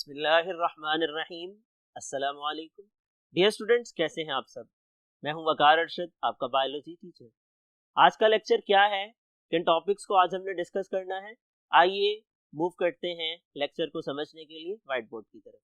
बिस्मिल्लाहिर्रहमानिर्रहीम। अस्सलामु अलैकुम। डियर स्टूडेंट्स, कैसे हैं आप सब? मैं हूं वकार अरशद, आपका बायोलॉजी टीचर। आज का लेक्चर क्या है, किन टॉपिक्स को आज हमने डिस्कस करना है, आइए मूव करते हैं लेक्चर को समझने के लिए व्हाइट बोर्ड की तरफ।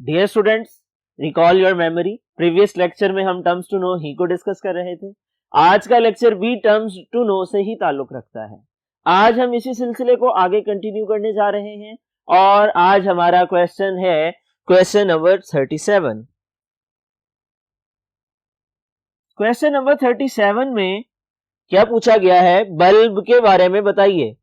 Dear students, recall your memory. Previous lecture में हम टर्म्स टू नो ही को डिस्कस कर रहे थे। आज का लेक्चर भी टर्म्स टू नो से ही ताल्लुक रखता है। आज हम इसी सिलसिले को आगे कंटिन्यू करने जा रहे हैं और आज हमारा क्वेश्चन है क्वेश्चन नंबर 37। क्वेश्चन नंबर 37 में क्या पूछा गया है, बल्ब के बारे में बताइए।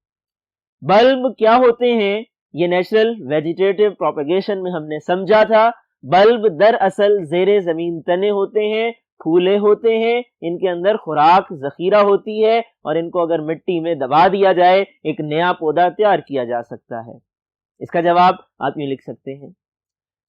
बल्ब क्या होते हैं, ये नेचुरल वेजिटेटिव प्रोपेगेशन में हमने समझा था। बल्ब दरअसल ज़ेरे ज़मीन तने होते हैं, फूले होते हैं, इनके अंदर खुराक जखीरा होती है और इनको अगर मिट्टी में दबा दिया जाए एक नया पौधा तैयार किया जा सकता है। इसका जवाब आप यूं लिख सकते हैं,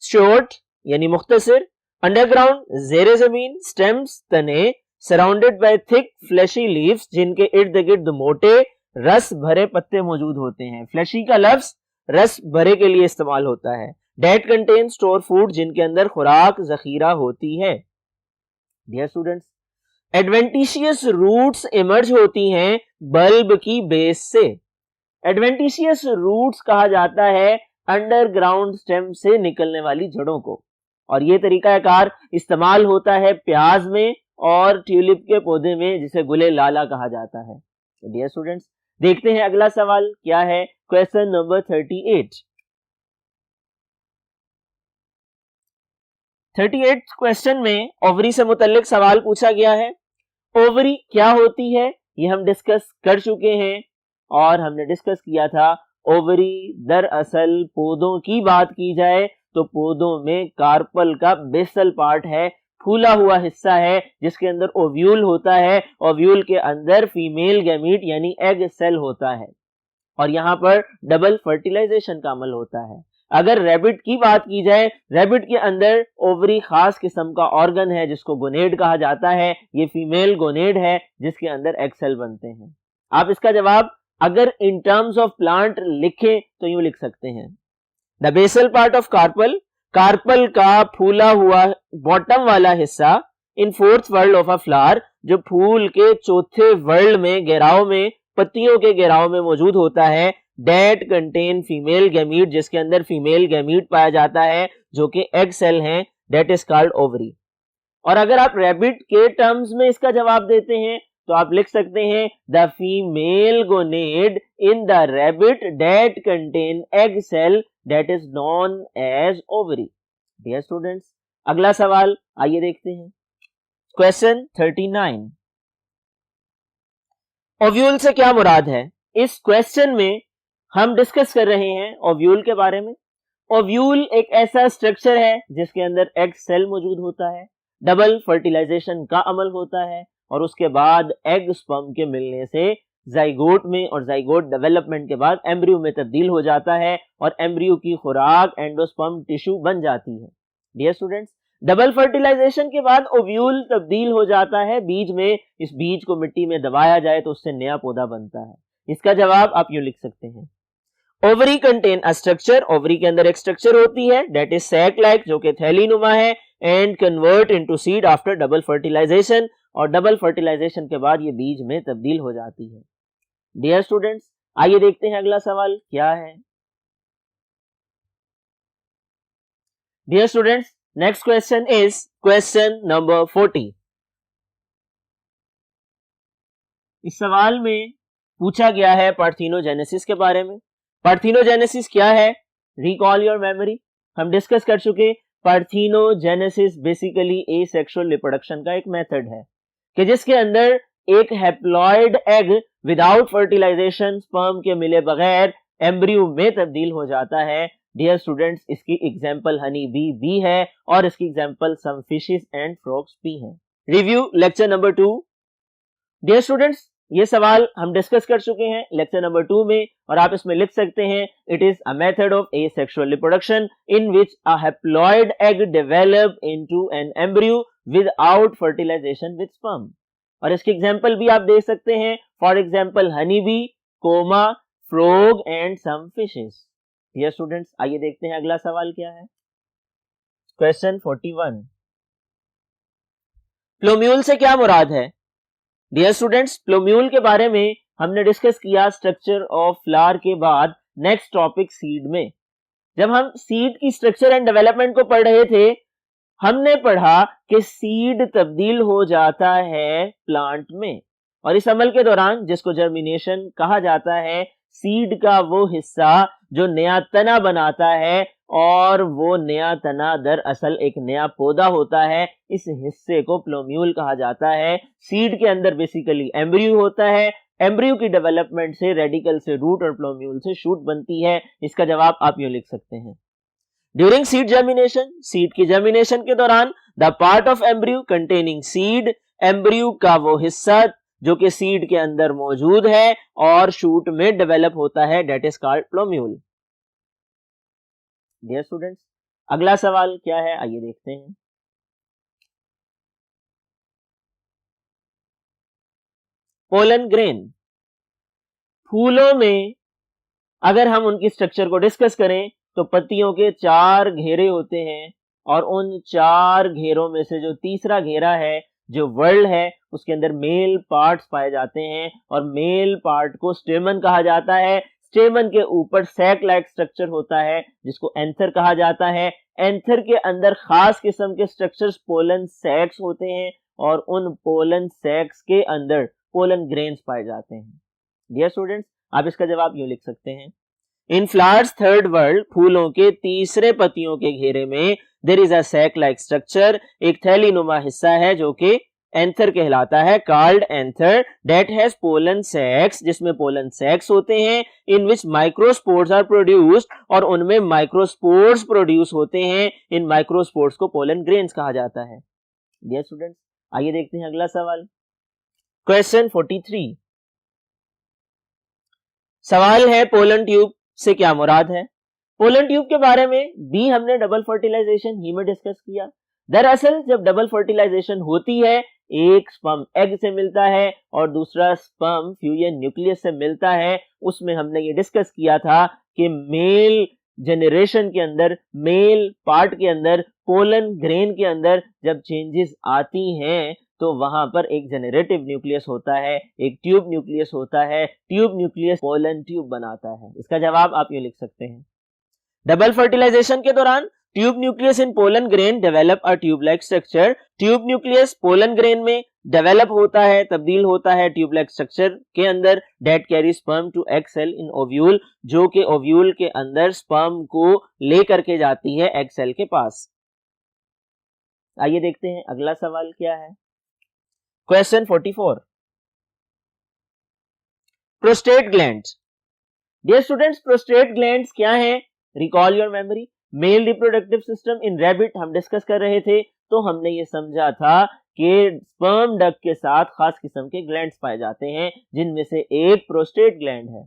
शॉर्ट यानी मुख्तसर, अंडरग्राउंड ज़ेरे ज़मीन, स्टेम्स तने, surrounded by thick fleshy leaves जिनके इर्द गिर्द मोटे रस भरे पत्ते मौजूद होते हैं। फ्लैशी का लफ्ज रस भरे के लिए इस्तेमाल होता है। डेट कंटेन स्टोर फूड जिनके अंदर खुराक जखीरा होती है। Dear students, adventitious roots emerge होती हैं बल्ब की बेस से। एडवेंटिशियस रूट्स कहा जाता है अंडरग्राउंड स्टेम से निकलने वाली जड़ों को, और ये तरीकाकार इस्तेमाल होता है प्याज में और ट्यूलिप के पौधे में जिसे गुले लाला कहा जाता है। डियर स्टूडेंट्स, देखते हैं अगला सवाल क्या है, क्वेश्चन नंबर 38। 38 क्वेश्चन में ओवरी से मुतल्लिक सवाल पूछा गया है। ओवरी क्या होती है ये हम डिस्कस कर चुके हैं और हमने डिस्कस किया था ओवरी दरअसल पौधों की बात की जाए तो पौधों में कार्पल का बेसल पार्ट है, फूला हुआ हिस्सा है जिसके अंदर ओव्यूल होता है। ओव्यूल के अंदर फीमेल गैमीट यानी एग सेल होता है और यहाँ पर डबल फर्टिलाइजेशन का अमल होता है। अगर रैबिट की बात की जाए, रैबिट के अंदर ओवरी खास किस्म का ऑर्गन है जिसको गोनेड कहा जाता है। ये फीमेल गोनेड है जिसके अंदर एग सेल बनते हैं। आप इसका जवाब अगर इन टर्म्स ऑफ प्लांट लिखें तो यूं लिख सकते हैं, the basal part of carpel, carpel का फूला हुआ बॉटम वाला हिस्सा, in fourth whorl of a flower, जो फूल के चौथे वर्ल्ड में घेराव में, पत्तियों के घेराव में मौजूद होता है। डेट कंटेन फीमेल गैमीट जिसके अंदर फीमेल गैमीट पाया जाता है जो कि एग सेल हैं, डेट इज कॉल्ड ओवरी। और अगर आप रैबिट के टर्म्स में इसका जवाब देते हैं तो आप लिख सकते हैं, the female gonad in the rabbit that contain egg cell that is known as ovary. Dear students, अगला सवाल आइए देखते हैं, क्वेश्चन 39। ओव्यूल से क्या मुराद है? इस क्वेश्चन में हम डिस्कस कर रहे हैं ओव्यूल के बारे में। ओव्यूल एक ऐसा स्ट्रक्चर है जिसके अंदर एग सेल मौजूद होता है, डबल फर्टिलाइजेशन का अमल होता है और उसके बाद एग स्पर्म के मिलने से जाइगोट में और जाइगोट डेवलपमेंट के बाद एम्ब्रियो में तब्दील हो जाता है और एम्ब्रियो की खुराक एंडोस्पर्म टिश्यू बन जाती है। डियर स्टूडेंट्स, डबल फर्टिलाइजेशन के बाद ओव्यूल तब्दील हो जाता है बीज में। इस बीज को मिट्टी में दबाया जाए तो उससे नया पौधा बनता है। इसका जवाब आप यूं लिख सकते हैं, ovary contain a structure, ovary के अंदर एक स्ट्रक्चर होती है डेट इज सैक लाइक जो कि थैली नुमा है, and convert into seed after double fertilisation, और डबल फर्टिलाइजेशन के बाद ये बीज में तब्दील हो जाती है। डियर स्टूडेंट्स, आइए देखते हैं अगला सवाल क्या है। Dear students, next question is question number 40। इस सवाल में पूछा गया है पार्थेनोजेनेसिस के बारे में। पार्थेनोजेनेसिस क्या है? रिकॉल योर मेमोरी, हम डिस्कस कर चुके। पार्थेनोजेनेसिस बेसिकली एसेक्सुअल रिप्रोडक्शन का एक मेथड है कि जिसके अंदर एक haploid egg without fertilisation sperm के मिले बगैर एम्ब्रियो में तब्दील हो जाता है। डियर स्टूडेंट्स, इसकी एग्जांपल हनी बी भी है और इसकी example some fishes and frogs भी हैं। Review lecture number 2। Dear students, ये सवाल हम डिस्कस कर चुके हैं लेक्चर नंबर 2 में और आप इसमें लिख सकते हैं, it is a method of asexual reproduction in which a haploid egg develop into an embryo without fertilisation with sperm. और इसके एग्जांपल भी आप देख सकते हैं, for example honey bee, comma, frog and some fishes. Dear students, आइए देखते हैं अगला सवाल क्या है। क्वेश्चन 41, प्लूम्यूल से क्या मुराद है? डियर स्टूडेंट्स, प्लूम्यूल के बारे में हमने डिस्कस किया स्ट्रक्चर ऑफ फ्लावर के बाद नेक्स्ट टॉपिक सीड में। जब हम सीड की स्ट्रक्चर एंड डेवलपमेंट को पढ़ रहे थे, हमने पढ़ा कि सीड तब्दील हो जाता है प्लांट में, और इस अमल के दौरान, जिसको जर्मिनेशन कहा जाता है, सीड का वो हिस्सा जो नया तना बनाता है और वो नया तना दरअसल एक नया पौधा होता है, इस हिस्से को प्लूम्यूल कहा जाता है। सीड के अंदर बेसिकली एम्ब्रियो होता है, एम्ब्रियो की डेवलपमेंट से रेडिकल से रूट और प्लूम्यूल से शूट बनती है। इसका जवाब आप यूं लिख सकते हैं, ड्यूरिंग सीड जर्मिनेशन, सीड की जर्मिनेशन के दौरान, the part of embryo containing seed, embryo का वो हिस्सा जो कि सीड के अंदर मौजूद है और शूट में डेवलप होता है, that is called plumule. Dear students, अगला सवाल क्या है, आइए देखते हैं। पोलन ग्रेन, फूलों में अगर हम उनकी स्ट्रक्चर को डिस्कस करें तो पत्तियों के 4 घेरे होते हैं, और उन 4 घेरों में से जो तीसरा घेरा है, जो वर्ल्ड है, उसके अंदर मेल पार्ट्स पाए जाते हैं, और मेल पार्ट को स्टेमन कहा जाता है। स्टेमन के ऊपर सैक लाइक स्ट्रक्चर होता है जिसको एंथर कहा जाता है। एंथर के अंदर खास किस्म के स्ट्रक्चर्स पोलन सैक्स होते हैं, और उन पोलन सैक्स के अंदर पोलन ग्रेन्स पाए जाते हैं। डियर स्टूडेंट्स, आप इसका जवाब यूं लिख सकते हैं, इन फ्लावर्स थर्ड वर्ल्ड, फूलों के तीसरे पत्तियों के घेरे में there is a sac like structure, एक थैलीनुमा हिस्सा है जो कि एंथर कहलाता है, called anther, that has pollen sacs, जिसमें पोलन सैक्स होते हैं, in which microspores are produced, और उनमें माइक्रोस्पोर्स प्रोड्यूस होते हैं। इन माइक्रोस्पोर्स को पोलन ग्रेन्स कहा जाता है। डियर स्टूडेंट्स, आइए देखते हैं अगला सवाल। क्वेश्चन 43, सवाल है पोलन ट्यूब से क्या मुराद है? पोलन ट्यूब के बारे में भी हमने डबल फर्टिलाइजेशन ही में डिस्कस किया। दरअसल जब डबल फर्टिलाइजेशन होती है, एक स्पर्म एग से मिलता है और दूसरा स्पर्म फ्यूजन न्यूक्लियस से मिलता है, उसमें हमने ये डिस्कस किया था कि मेल जनरेशन के अंदर, मेल पार्ट के अंदर, पोलन ग्रेन के अंदर जब चेंजेस आती हैं तो वहां पर एक जनरेटिव न्यूक्लियस होता है, एक ट्यूब न्यूक्लियस होता है। ट्यूब न्यूक्लियस पोलन ट्यूब बनाता है। इसका जवाब आप ये लिख सकते हैं, डबल फर्टिलाइजेशन के दौरान tube nucleus in pollen grain develop a tube like structure. Tube nucleus pollen grain में डेवलप होता है, तब्दील होता है ट्यूब लाइक स्ट्रक्चर के अंदर, that carry sperm to egg cell in ovule, जो कि ओव्यूल के अंदर स्पर्म को लेकर के जाती है एग सेल के पास। आइए देखते हैं अगला सवाल क्या है। Question 44, prostate glands. Dear students, prostate glands क्या है? Recall your memory, male reproductive system in rabbit हम डिस्कस कर रहे थे, तो हमने ये समझा था कि स्पर्म डक्ट के साथ खास किस्म के ग्लैंड्स पाए जाते हैं, जिनमें से एक प्रोस्टेट ग्लैंड है।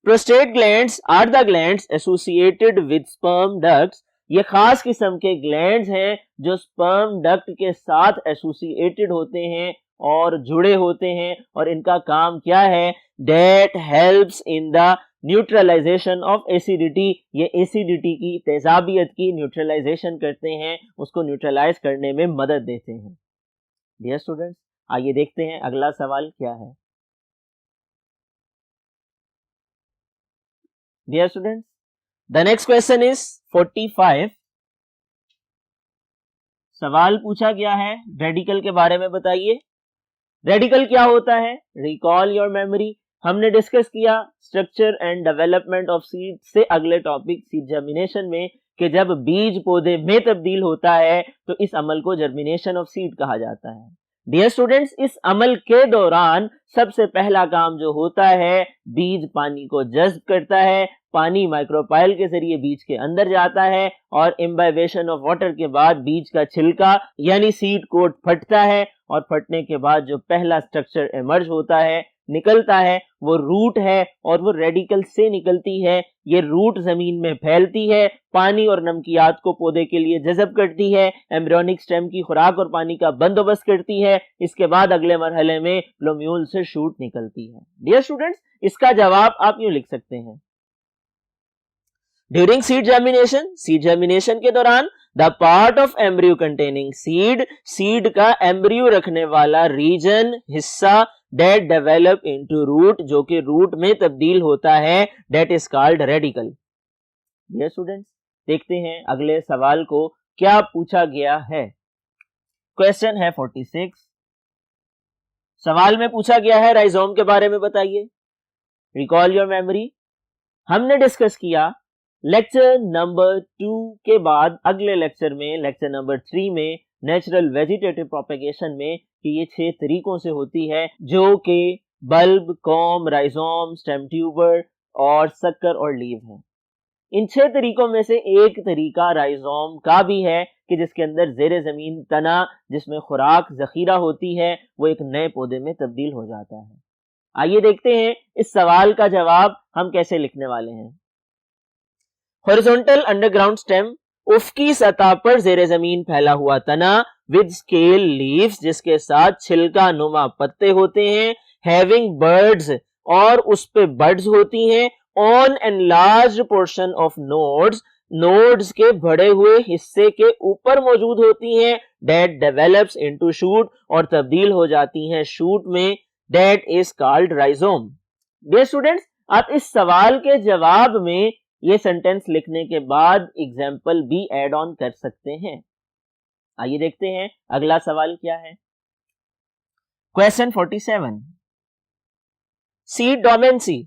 Prostate glands are the glands associated with sperm ducts. ये खास किस्म के ग्लैंड्स हैं जो स्पर्म डक्ट के साथ एसोसिएटेड होते हैं और जुड़े होते हैं, और इनका काम क्या है? That helps in the neutralisation of acidity. ये एसिडिटी की, तेजाबियत की न्यूट्रलाइजेशन करते हैं, उसको न्यूट्रलाइज करने में मदद देते हैं। डियर स्टूडेंट्स, आइए देखते हैं अगला सवाल क्या है। Dear students, the next question is 45। सवाल पूछा गया है रेडिकल के बारे में, बताइए रेडिकल क्या होता है? रिकॉल योर मेमोरी, हमने डिस्कस किया structure and development of seed से अगले टॉपिक सीड जर्मिनेशन में, कि जब बीज पौधे में तब्दील होता है तो इस अमल को जर्मिनेशन ऑफ सीड कहा जाता है। डियर स्टूडेंट्स, इस अमल के दौरान सबसे पहला काम जो होता है, बीज पानी को जज्ब करता है, पानी माइक्रोपाइल के जरिए बीज के अंदर जाता है, और इम्बाइबेशन ऑफ वाटर के बाद बीज का छिलका यानी सीड कोट फटता है, और फटने के बाद जो पहला स्ट्रक्चर इमर्ज होता है निकलता है वो रूट है और वो रेडिकल से निकलती है। ये रूट जमीन में फैलती है, पानी और नमकियात को पौधे के लिए जज़ब करती है, एम्ब्रियोनिक स्टेम की खुराक और पानी का बंदोबस्त करती है। इसके बाद अगले मरहले में लोम्यूल से शूट निकलती है। डियर स्टूडेंट्स, इसका जवाब आप यूं लिख सकते हैं, ड्यूरिंग सीड जर्मिनेशन के दौरान the part of embryo containing seed का एम्ब्रियो रखने वाला रीजन, हिस्सा that develop into root, जो कि रूट में तब्दील होता है, that is called radical। Dear students, देखते हैं अगले सवाल को क्या पूछा गया है। क्वेश्चन है 46। सवाल में पूछा गया है राइजोम के बारे में बताइए। Recall your memory. हमने डिस्कस किया लेक्चर नंबर 2 के बाद अगले लेक्चर में, लेक्चर नंबर 3 में, नेचुरल वेजिटेटिव प्रोपेगेशन में, कि ये 6 तरीकों से होती है, जो कि bulb, com, rhizome, stem tuber और सक्कर और लीव है। इन 6 तरीकों में से एक तरीका राइजोम का भी है कि जिसके अंदर जेरे जमीन तना, जिसमें खुराक जखीरा होती है, वो एक नए पौधे में तब्दील हो जाता है। आइए देखते हैं इस सवाल का जवाब हम कैसे लिखने वाले हैं। हॉरिजॉन्टल अंडरग्राउंड स्टेम, उफकी सतह पर जेरे जमीन फैला हुआ तना, विद स्केल लीव्स, जिसके साथ छिलका नुमा पत्ते होते हैं, हैविंग बर्ड्स, और उस पे बर्ड्स होती हैं, on enlarge portion of nodes के बढ़े हुए हिस्से के ऊपर मौजूद होती हैं, दैट डेवलप्स इनटू शूट, और तब्दील हो जाती हैं शूट में, that is called rhizome. Dear students, आप इस सवाल के जवाब में ये सेंटेंस लिखने के बाद एग्जाम्पल भी ऐड ऑन कर सकते हैं। आइए देखते हैं अगला सवाल क्या है। क्वेश्चन 47, सीड डोमेंसी,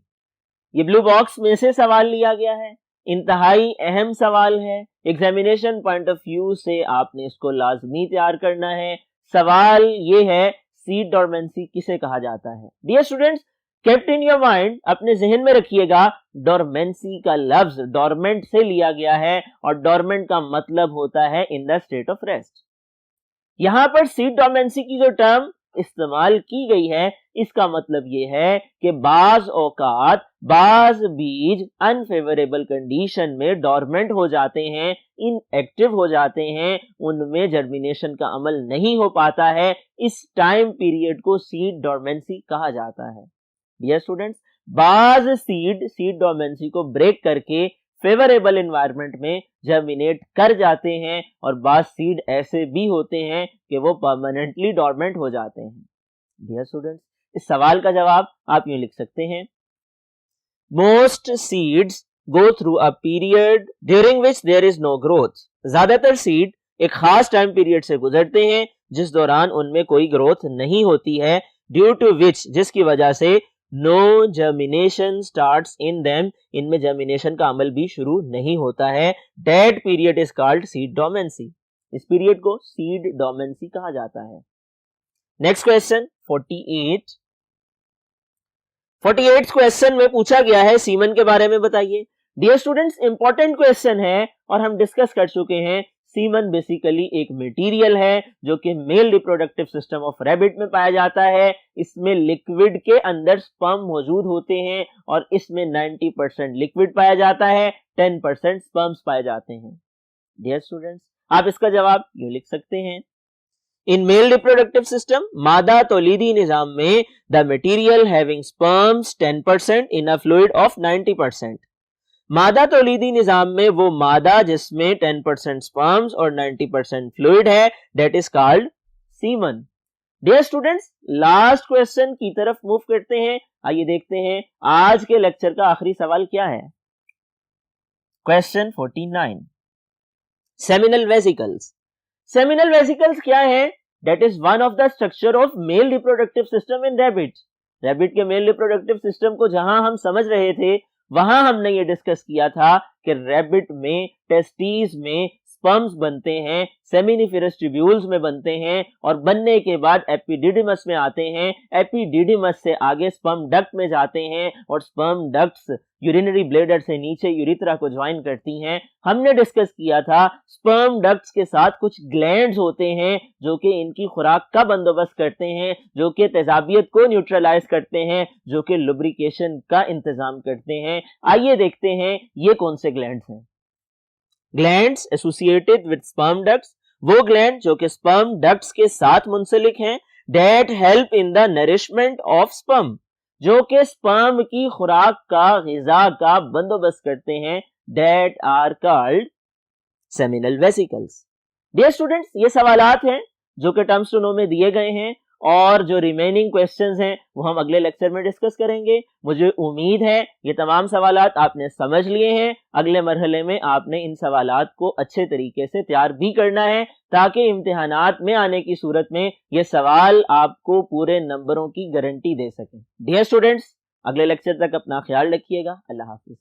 ये ब्लू बॉक्स में से सवाल लिया गया है, इंतहाई अहम सवाल है। एग्जामिनेशन पॉइंट ऑफ व्यू से आपने इसको लाजमी तैयार करना है। सवाल ये है, सीड डोमेंसी किसे कहा जाता है। Dear students, kept in your mind, अपने जहन में रखिएगा, डोरमेंसी का लफ्ज डोरमेंट से लिया गया है और डोरमेंट का मतलब होता है in the state of rest. यहां पर सीड डोरमेंसी की जो टर्म इस्तेमाल की गई है, इसका मतलब ये है कि बाज औकात बाज बीज अनफेवरेबल कंडीशन में डोरमेंट हो जाते हैं, इनएक्टिव हो जाते हैं, उनमें जर्मिनेशन का अमल नहीं हो पाता है। इस टाइम पीरियड को सीड डोरमेंसी कहा जाता है। डियर स्टूडेंट्स, बाज सीड डोरमेंसी को ब्रेक करके फेवरेबल एनवायरनमेंट में जर्मिनेट कर जाते हैं, और बाज सीड ऐसे भी होते हैं कि वो परमानेंटली डोरमेंट हो जाते हैं। डियर स्टूडेंट्स, इस सवाल का जवाब आप यूं लिख सकते हैं, most seeds go through a period during which there is no growth. ज्यादातर सीड एक खास टाइम पीरियड से गुजरते हैं जिस दौरान उनमें कोई ग्रोथ नहीं होती है, ड्यू टू विच, जिसकी वजह से no germination starts in them, इनमें जर्मिनेशन का अमल भी शुरू नहीं होता है। That period is called seed dormancy. इस पीरियड को सीड डोमेंसी कहा जाता है। Next question 48। 48 क्वेश्चन में पूछा गया है सीमन के बारे में बताइए। डियर स्टूडेंट्स, इंपॉर्टेंट क्वेश्चन है और हम डिस्कस कर चुके हैं। सीमन बेसिकली एक मटेरियल है जो कि mail reproductive system of rabbit में पाया जाता है। इसमें लिक्विड के अंदर स्पर्म मौजूद होते हैं और इसमें 90% लिक्विड पाया जाता है, 10% स्पर्म्स पाए जाते हैं। डियर स्टूडेंट्स, आप इसका जवाब यूं लिख सकते हैं, इन मेल रिप्रोडक्टिव सिस्टम मादा तौलीदी निजाम में the material having sperms 10% in a fluid of 90%। मादा तौलीदी निजाम में वो मादा जिसमें 10% स्पर्म्स और 90% फ्लूइड है, that is called semen. Dear students, last question की तरफ मूव करते हैं। आइए देखते हैं आज के लेक्चर का आखिरी सवाल क्या है। Question 49, seminal vesicles. Seminal vesicles क्या है? That is one of the structure of male reproductive system in rabbit. Rabbit के मेल रिप्रोडक्टिव सिस्टम को जहां हम समझ रहे थे, वहां हमने ये डिस्कस किया था कि रैबिट में टेस्टीज में स्पर्म्स बनते हैं, सेमिनिफेरस ट्यूब्यूल्स में बनते हैं और बनने के बाद एपिडिडिमस में आते हैं। एपिडिडिमस से आगे स्पर्म डक्ट में जाते हैं और स्पर्म डक्ट्स यूरिनरी ब्लैडर से नीचे यूरिथ्रा को ज्वाइन करती हैं। हमने डिस्कस किया था स्पर्म डक्ट्स के साथ कुछ ग्लैंड्स होते हैं जो कि इनकी खुराक का बंदोबस्त करते हैं, जो कि तेजाबियत को न्यूट्रलाइज करते हैं, जो कि लुब्रिकेशन का इंतजाम करते हैं। आइए देखते हैं ये कौन से ग्लैंड्स हैं। Glands associated with sperm ducts, वो ग्लैंड जो कि स्पर्म डक्ट्स के साथ मुंसलिक हैं। That help in the nourishment of sperm, जो कि स्पर्म की खुराक का, ग़िज़ा का बंदोबस्त करते हैं। That are called seminal vesicles. Dear students, ये सवालात हैं जो कि टर्म्स टू नो में दिए गए हैं और जो रिमेनिंग क्वेश्चंस हैं वो हम अगले लेक्चर में डिस्कस करेंगे। मुझे उम्मीद है ये तमाम सवालात आपने समझ लिए हैं। अगले मरहले में आपने इन सवालात को अच्छे तरीके से तैयार भी करना है ताकि इम्तिहानात में आने की सूरत में ये सवाल आपको पूरे नंबरों की गारंटी दे सकें। डियर स्टूडेंट्स, अगले लेक्चर तक अपना ख्याल रखिएगा। अल्लाह हाफिज।